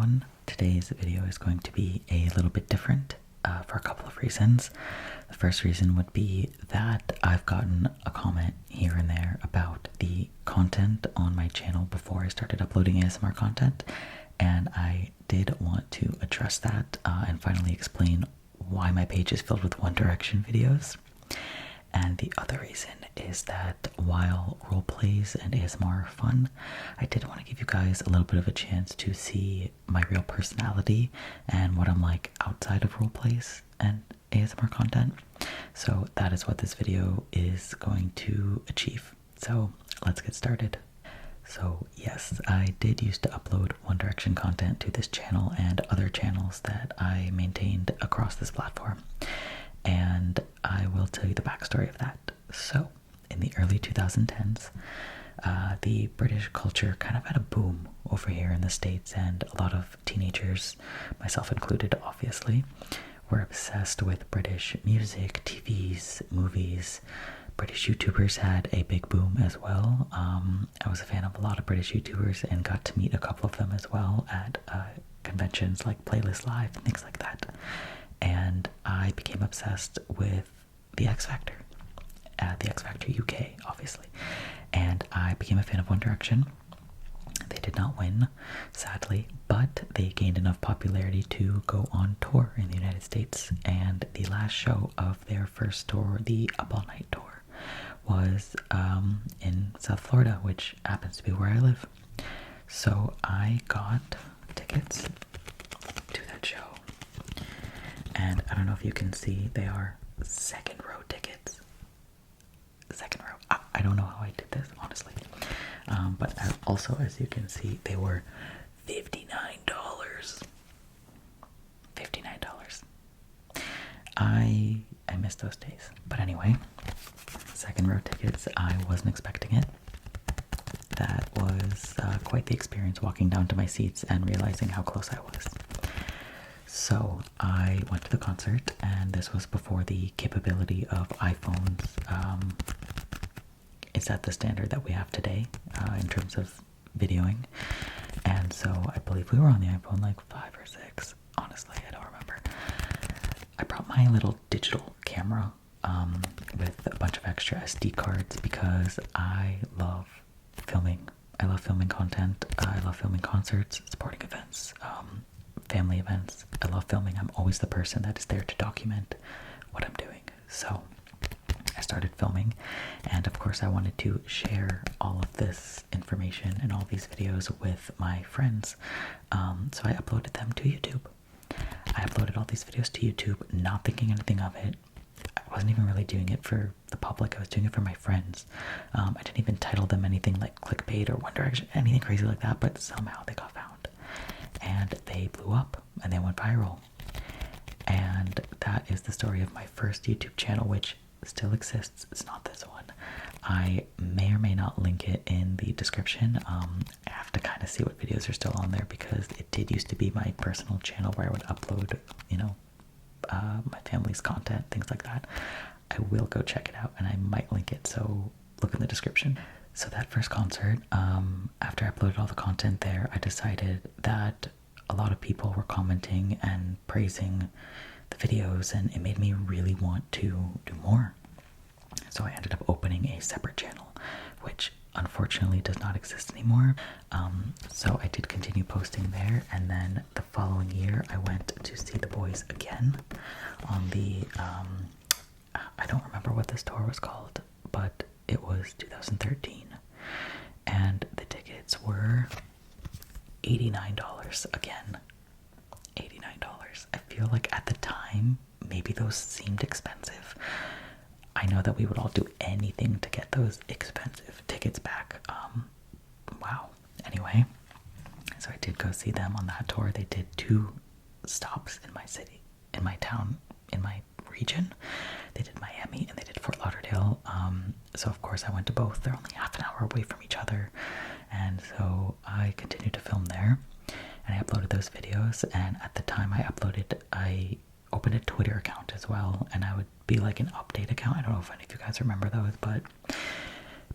everyone. Today's video is going to be a little bit different for a couple of reasons. The first reason would be that I've gotten a comment here and there about the content on my channel before I started uploading ASMR content, and I did want to address that and finally explain why my page is filled with One Direction videos. And the other reason is that while roleplays and ASMR are fun, I did want to give you guys a little bit of a chance to see my real personality and what I'm like outside of roleplays and ASMR content. So that is what this video is going to achieve. So let's get started. So yes, I did used to upload One Direction content to this channel and other channels that I maintained across this platform. And I will tell you the backstory of that. So, in the early 2010s, the British culture kind of had a boom over here in the States, and a lot of teenagers, myself included obviously, were obsessed with British music, TVs, movies. British YouTubers had a big boom as well. I was a fan of a lot of British YouTubers and got to meet a couple of them as well at conventions like Playlist Live and things like that. And I became obsessed with the X Factor, the X Factor UK, obviously. And I became a fan of One Direction. They did not win, sadly, but they gained enough popularity to go on tour in the United States. And the last show of their first tour, the Up All Night tour, was in South Florida, which happens to be where I live. So I got tickets to that show. And I don't know if you can see, they are second row tickets. Second row. I don't know how I did this, honestly. But also, as you can see, they were $59. $59. I miss those days. But anyway, second row tickets, I wasn't expecting it. That was quite the experience, walking down to my seats and realizing how close I was. So I went to the concert, and this was before the capability of iPhones is at the standard that we have today in terms of videoing. And so I believe we were on the iPhone like 5 or 6. Honestly, I don't remember. I brought my little digital camera with a bunch of extra SD cards because I love filming. I love filming content. I love filming concerts, sporting events, family events. I love filming. I'm always the person that is there to document what I'm doing. So I started filming, and of course I wanted to share all of this information and all these videos with my friends. So I uploaded them to YouTube. I uploaded all these videos to YouTube, not thinking anything of it. I wasn't even really doing it for the public. I was doing it for my friends. I didn't even title them anything like clickbait or One Direction, anything crazy like that, but somehow they got found. And they blew up, and they went viral. And that is the story of my first YouTube channel, which still exists. It's not this one. I may or may not link it in the description. I have to kind of see what videos are still on there, because it did used to be my personal channel where I would upload, my family's content, things like that. I will go check it out, and I might link it, so look in the description. So that first concert, after I uploaded all the content there, I decided that a lot of people were commenting and praising the videos, and it made me really want to do more. So I ended up opening a separate channel, which unfortunately does not exist anymore. So I did continue posting there, and then the following year I went to see the boys again on the, I don't remember what this tour was called, but it was 2013, and the tickets were $89 again. $89. I feel like at the time, maybe those seemed expensive. I know that we would all do anything to get those expensive tickets back. Wow. Anyway, so I did go see them on that tour. They did 2 stops in my city, in my town, in my region. They did Miami and they did Fort Lauderdale. So of course I went to both. They're only half an hour away from each other, and so I continued to film there, and I uploaded those videos. And at the time I opened a Twitter account as well, and I would be like an update account. I don't know if any of you guys remember those, but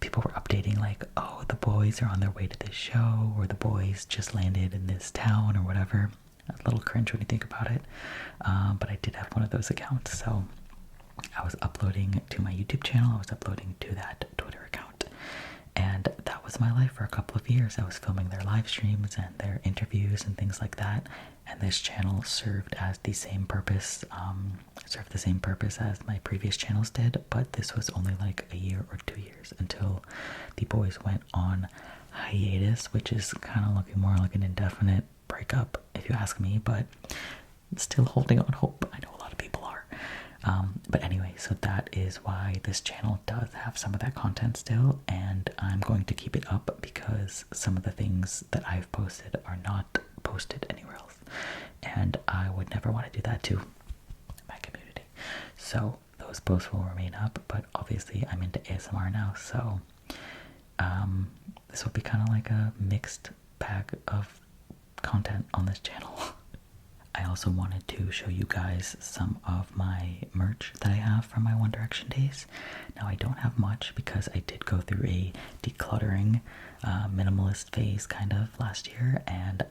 people were updating like, oh, the boys are on their way to this show, or the boys just landed in this town, or whatever. A little cringe when you think about it, but I did have one of those accounts, so I was uploading to my YouTube channel, I was uploading to that Twitter account, and that was my life for a couple of years. I was filming their live streams and their interviews and things like that, and this channel served the same purpose as my previous channels did, but this was only like a year or 2 years until the boys went on hiatus, which is kind of looking more like an indefinite breakup, if you ask me, but still holding on hope. I know a lot of people are. But anyway, so that is why this channel does have some of that content still, and I'm going to keep it up because some of the things that I've posted are not posted anywhere else, and I would never want to do that to my community. So those posts will remain up, but obviously I'm into ASMR now, so this will be kind of like a mixed bag of content on this channel. I also wanted to show you guys some of my merch that I have from my One Direction days. Now I don't have much because I did go through a decluttering, minimalist phase kind of last year, and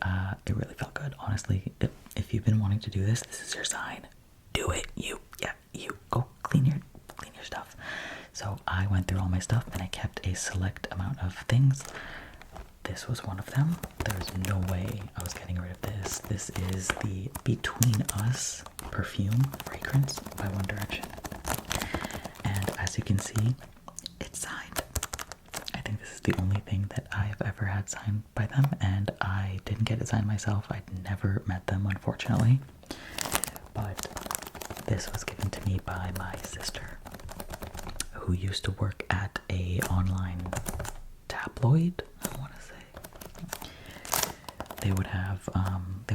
it really felt good. Honestly, if you've been wanting to do this, this is your sign. Do it. You go clean your stuff. So I went through all my stuff and I kept a select amount of things. This was one of them. There's no way I was getting rid of this. This is the Between Us perfume fragrance by One Direction. And as you can see, it's signed. I think this is the only thing that I've ever had signed by them, and I didn't get it signed myself. I'd never met them, unfortunately. But this was given to me by my sister, who used to work at a online tabloid, I want to say. They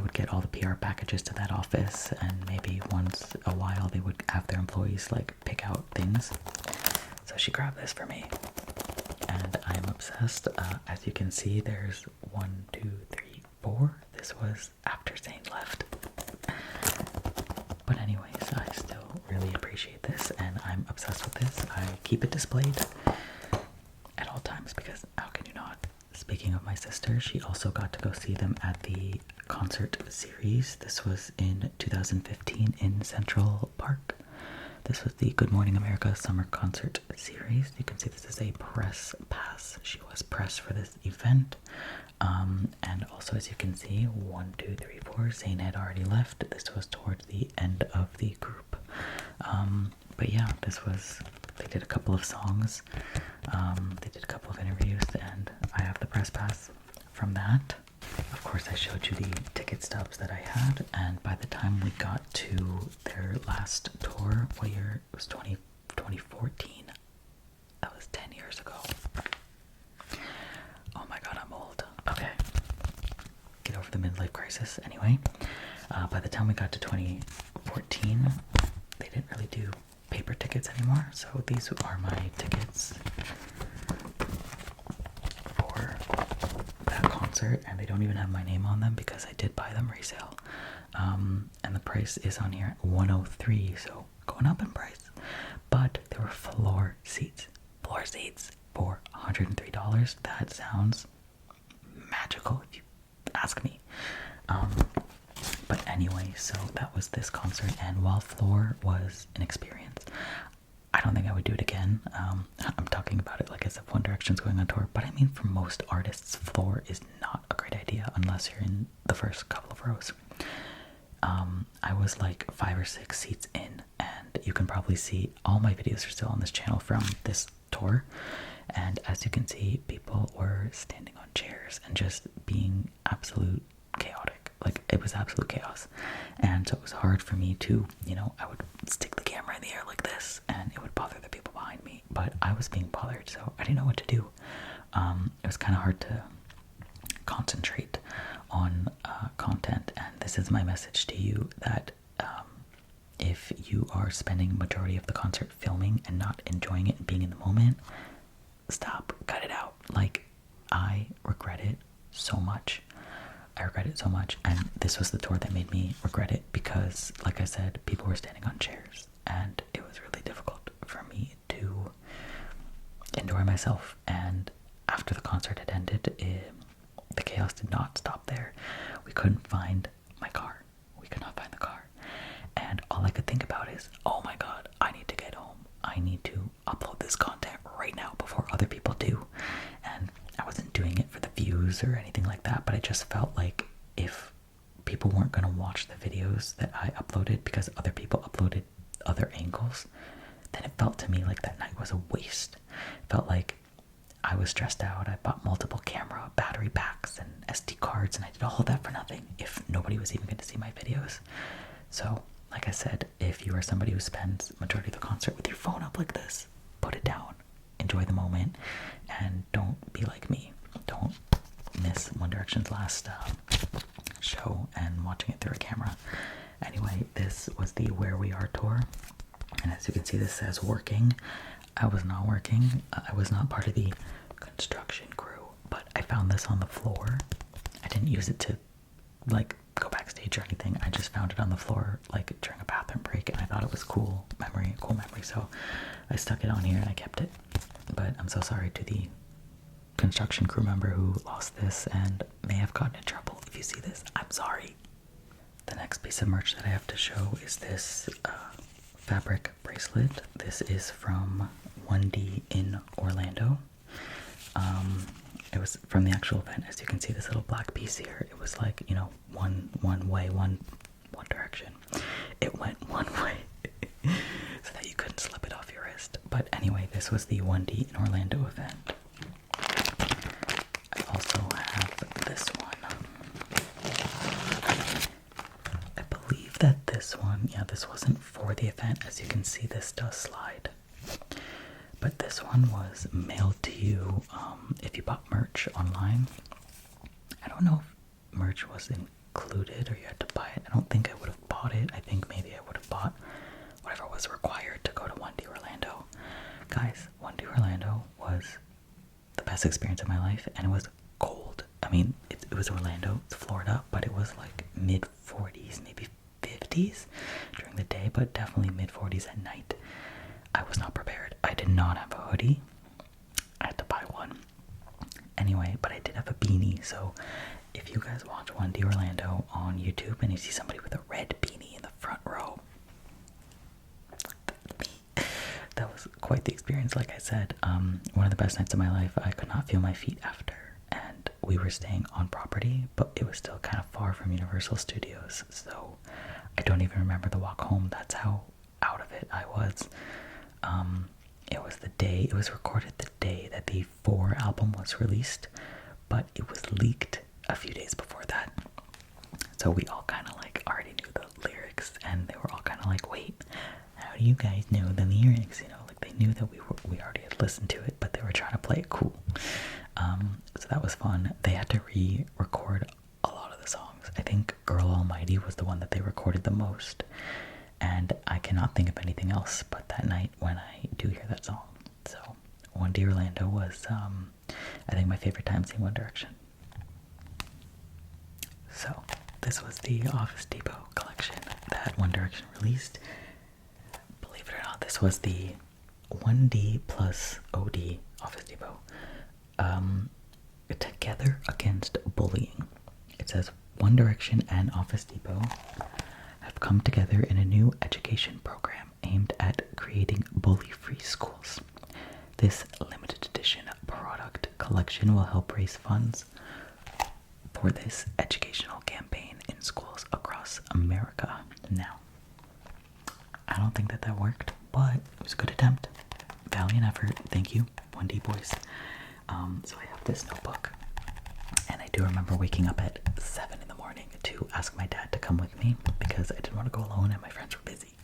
would get all the PR packages to that office, and maybe once a while they would have their employees like pick out things. So she grabbed this for me, and I'm obsessed. As you can see, there's 1, 2, 3, 4. This was after Zayn left. But anyways, I still really appreciate this, and I'm obsessed with this. I keep it displayed at all times because how can you not? Speaking of my sister, she also got to go see them at the concert series. This was in 2015 in Central Park. This was the Good Morning America Summer Concert Series. You can see this is a press pass. She was press for this event. And also, as you can see, 1, 2, 3, 4, Zayn had already left. This was towards the end of the group. But yeah, they did a couple of songs. They did a couple of interviews, and I have the press pass from that. Of course, I showed you the ticket stubs that I had, and by the time we got to their last tour, what year? It was 2014. That was 10 years ago. Oh my god, I'm old. Okay. Get over the midlife crisis. Anyway, by the time we got to 2014, they didn't really do paper tickets anymore, so these are my tickets for that concert, and they don't even have my name on them because I did buy them resale. And the price is on here at $103, so going up in price. But there were floor seats for $103. That sounds magical if you ask me. But anyway, so that was this concert, and while floor was an experience, I don't think I would do it again. I'm talking about it like as if One Direction's going on tour, but I mean for most artists, floor is not a great idea unless you're in the first couple of rows. I was like 5 or 6 seats in, and you can probably see all my videos are still on this channel from this tour, and as you can see, people were standing on chairs and just being absolute chaotic. Like, it was absolute chaos, and so it was hard for me to, I would stick the camera in the air like this, and it would bother the people behind me, but I was being bothered, so I didn't know what to do. It was kind of hard to concentrate on content, and this is my message to you, that if you are spending majority of the concert filming and not enjoying it and being in the moment, stop, cut it out. Like, I regret it so much. And this was the tour that made me regret it because, like I said, people were standing on chairs, and it was really difficult for me to enjoy enjoy myself. And after the concert had ended, the chaos did not stop there. We couldn't find my car. We could not find the car. And all I could think about is, oh my god, I need to get home. I need to upload this content right now before other people do. And I wasn't doing it for the views or anything like that, but I just felt like if people weren't going to watch the videos that I uploaded because other people uploaded other angles, then it felt to me like that night was a waste. It felt like I was stressed out. I bought multiple camera battery packs and SD cards, and I did all of that for nothing if nobody was even going to see my videos. So, like I said, if you are somebody who spends the majority of the concert with your phone up like this, put it down, enjoy the moment, and don't be like me. Don't miss One Direction's last show and watching it through a camera. Anyway, this was the Where We Are tour, and as you can see, this says working. I was not working. I was not part of the construction crew, but I found this on the floor. I didn't use it to like go backstage or anything. I just found it on the floor like during a bathroom break, and I thought it was cool memory, so I stuck it on here and I kept it. But I'm so sorry to the construction crew member who lost this and may have gotten in trouble. If you see this, I'm sorry. The next piece of merch that I have to show is this fabric bracelet. This is from 1D in Orlando. It was from the actual event. As you can see, this little black piece here, it was like, you know, one way, one direction. It went one way so that you couldn't slip it off your wrist. But anyway, this was the 1D in Orlando event. I also have this one. I believe that this one, yeah, this wasn't for the event. As you can see, this does slide. But this one was mailed to you if you bought merch online. I don't know if merch was included or you had to buy it. I don't think I would have bought it. I think maybe I would have bought whatever was required to go to 1D Orlando. Guys, 1D Orlando was the best experience of my life, and it was cold. I mean, it was Orlando, it's Florida, but it was like mid-40s, maybe 50s during the day, but definitely mid-40s at night. I was not prepared. I did not have a hoodie. I had to buy one. Anyway, but I did have a beanie, so if you guys watch 1D Orlando on YouTube and you see somebody with a red beanie in the front row, that was quite the experience. Like I said, one of the best nights of my life. I could not feel my feet after, and we were staying on property, but it was still kind of far from Universal Studios, so I don't even remember the walk home. That's how out of it I was. It was recorded the day that the 4 album was released, but it was leaked a few days before that. So we all kind of like already knew the lyrics, and they were all kind of like, wait, how do you guys know the lyrics? You know, like they knew that we already had listened to it, but they were trying to play it cool. So that was fun. They had to re-record a lot of the songs. I think Girl Almighty was the one that they recorded the most. And I cannot think of anything else but that night when I do hear that song. So, 1D Orlando was, I think, my favorite time seeing One Direction. So, this was the Office Depot collection that One Direction released. Believe it or not, this was the 1D plus OD Office Depot. Together Against Bullying. It says, One Direction and Office Depot have come together in a new education program aimed at creating bully-free schools. This limited edition product collection will help raise funds for this educational campaign in schools across America. Now, I don't think that worked, but it was a good attempt. Valiant effort. Thank you, 1D boys. So I have this notebook, and I do remember waking up at 7 in the morning to ask my dad to come with me because I didn't want to go alone and my friends were busy.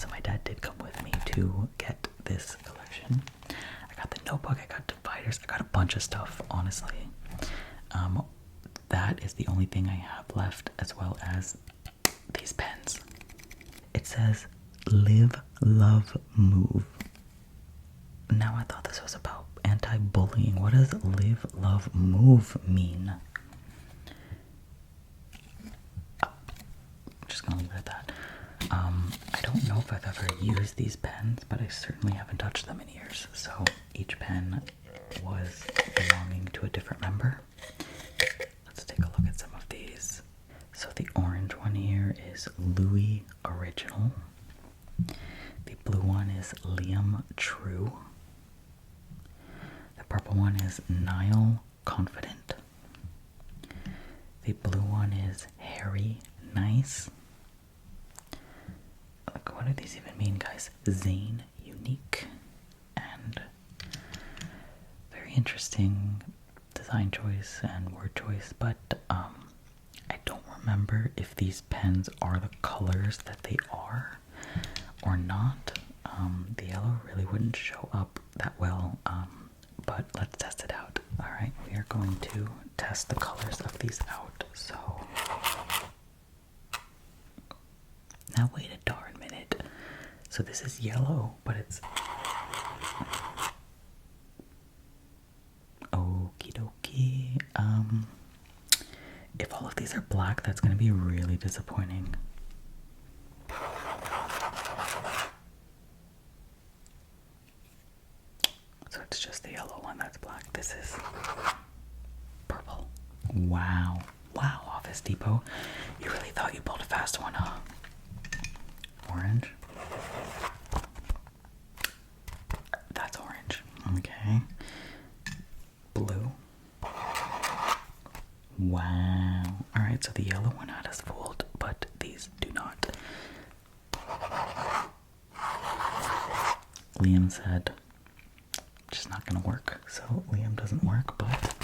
So my dad did come with me to get this collection. I got the notebook, I got dividers, I got a bunch of stuff, honestly. That is the only thing I have left, as well as these pens. It says, Live, Love, Move. Now I thought this was about anti-bullying. What does live, love, move mean? I'm just gonna leave it at that. I don't know if I've ever used these pens, but I certainly haven't touched them in years. So each pen was belonging to a different member. Let's take a look at some of these. So the orange one here is Louis Original. The blue one is Liam True. The purple one is Niall Confident. The blue one is Harry Nice. Like, what do these even mean, guys? Zane Unique. And very interesting design choice and word choice, but I don't remember if these pens are the colors that they are or not. The yellow really wouldn't show up that well, but let's test it out. Alright, we are going to test the colors of these out. So now wait a darn minute. So this is yellow, but it's okie dokie. If all of these are black, that's gonna be really disappointing. So it's just the yellow one that's black. This is purple. Wow. Wow, Office Depot. You really thought you pulled a fast one, huh? Orange. That's orange. Okay. Blue. Wow. Alright, so the yellow one had us fooled, but these do not. Liam said, just not gonna work. So Liam doesn't work, but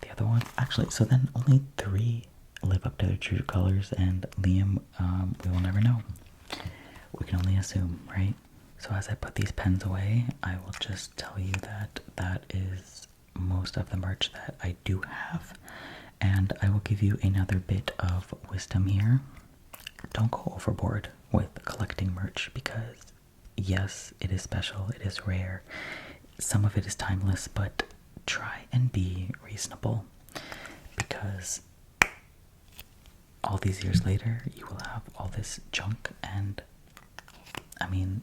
the other one, actually, so then only 3 live up to their true colors, and Liam, we will never know. We can only assume, right? So as I put these pens away, I will just tell you that that is most of the merch that I do have. And I will give you another bit of wisdom here. Don't go overboard with collecting merch because, yes, it is special, it is rare. Some of it is timeless, but try and be reasonable because all these years later, you will have all this junk and, I mean,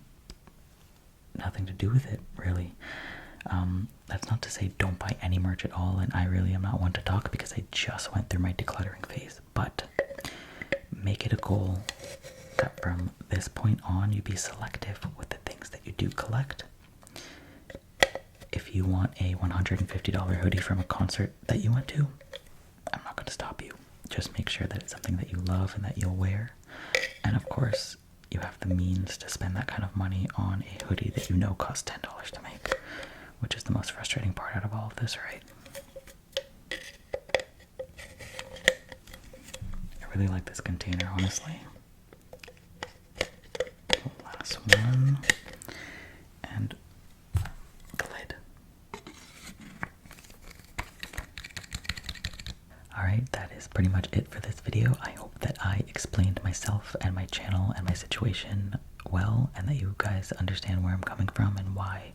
nothing to do with it, really. That's not to say don't buy any merch at all, and I really am not one to talk because I just went through my decluttering phase, but make it a goal that from this point on you be selective with the things that you do collect. If you want a $150 hoodie from a concert that you went to, I'm not going to stop you. Just make sure that it's something that you love and that you'll wear, and of course you have the means to spend that kind of money on a hoodie that you know costs $10 to make, which is the most frustrating part out of all of this, right? I really like this container, honestly. Last one. And the lid. Alright, that is pretty much it for this video. I hope that I explained myself and my channel and my situation well, and that you guys understand where I'm coming from and why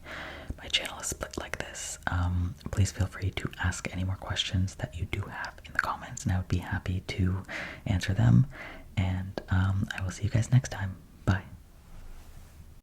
my channel is split like this. Please feel free to ask any more questions that you do have in the comments, and I would be happy to answer them. And I will see you guys next time. Bye.